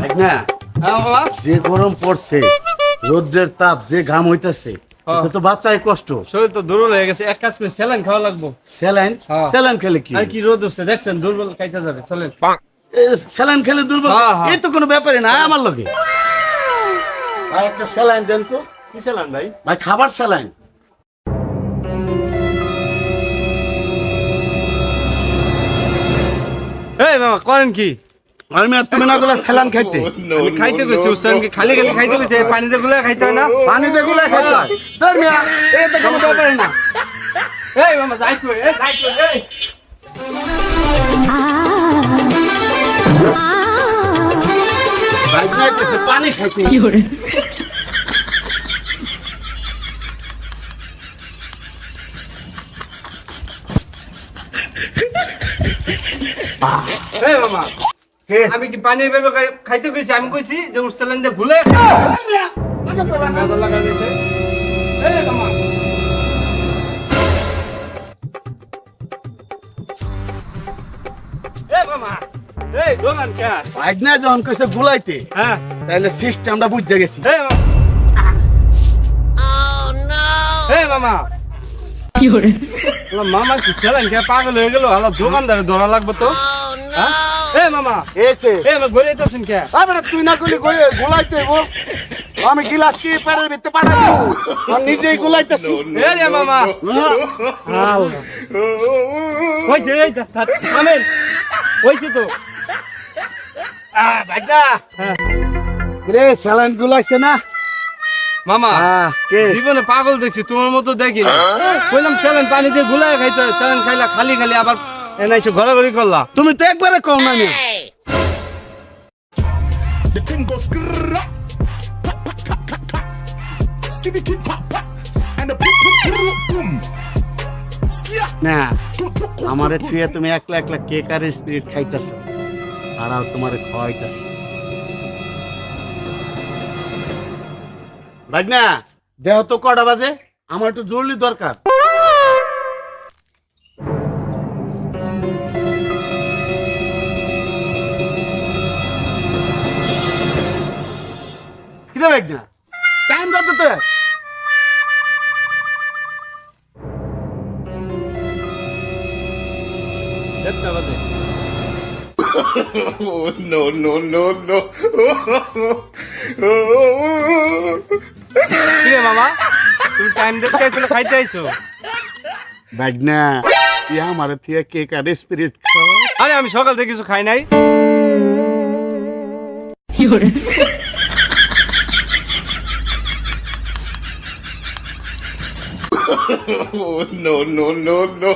দেখ না হ্যাঁ মামা যে গরম পড়ছে, রোদ্রের তাপ, যে ঘাম হইতাছে, এটা তো বাচ্চায় কষ্ট। শরীর তো দুর্বল হয়ে গেছে, এক কাজ করে স্যালাইন খাওয়া লাগবো। স্যালাইন? হ্যাঁ। স্যালাইন খেলে কি আর কি রোদ উঠছে দেখছেন, দুর্বল খাইতে যাবে, চলেন। স্যালাইন খেলে দুর্বল? হ্যাঁ, হ্যাঁ। এই তো কোনো ব্যাপারই না আমার লগে। ভাই একটা স্যালাইন দেন তো। কি স্যালাইন ভাই? ভাই খাবার স্যালাইন। এই মামা করেন কি? আমি আর তুমি না গুলা স্যালাইন খাইতে? আমি খাইতে কইছি, উস্তান কি খালি খালি খাইতে কইছে, পানিতে গুলা খাইতে হয় না? পানিতে গুলা খাইতে হয়? ধর মিয়া, এই তো কোনো ব্যাপারই না। এই মামা যাই কই, এই যাই কই, এই। ভাই না কইছে পানি খাইতে। এই মামা কে? আমি কি পানি এভাবে খাইতে কইছি? আমি কইছি যে উস্তান দিয়ে ভুলে মেদর লাগা দিছে। এই মামা এই মামা এই দোকান কে? ভাই না যখন কইছে গুলাইতে, হ্যাঁ তাহলে সিস্টেমটা বুঝে গেছি। এই মামা এই মামা মামা কি স্যালাইন খেয়ে পাগল হয়ে গেল? হালা দোকানদারে ধরা লাগবে তো। হ্যাঁ? এই মামা এসে এই মামা ঘুরে যেতেছেন কে? আরে তুই না কইলি গুলাইতে বল। আমি গিলাস কি পেরের ভিতরে পাঠাই দেব, আর নিজেই গুলাইতেছি। এই রে মামা কইছে এই থামেন কইছে তো। ভাইটা হ্যাঁ। রে স্যালাইন গুলাইছে না? মামা কে? জীবনে পাগল দেখছি, তোমার মতো দেখি না। কইলাম স্যালাইন পানি দিয়ে গুলাই খাইতে হয়, স্যালাইন খাইলা খালি খালি আবার এনাইছো ঘোরাঘুরি করলা। তুমি তো একবারে কম না মিয়া। The thing goes skrrrra, pop, pop, pop, pop, pop. Skitty keep pop, pop. And the boom, boom, boom, boom. Skia. না Tu, tu, tu, আমারে tu, tu. ছুঁয়ে তুমি একলা একলা কেক আর স্পিরিট খাইতেছ, তারাও তোমারে খাওয়াইতেছে। ভাই না দেহ তো কটা বাজে, আমার একটু জরুরি দরকার। কিরে ভাই না টাইম কত তো? দেড়টা বাজে। Oh, no, no, no, no. কি রে মামা, তুমি টাইম দেখতে আইছো খাইতে আইছো? ভাই না তুই আমার থেকে কেক আর স্পিরিট খাওয়া। আরে আমি সকাল থেকে কিছু খাই নাই। Oh, no, no, no, no.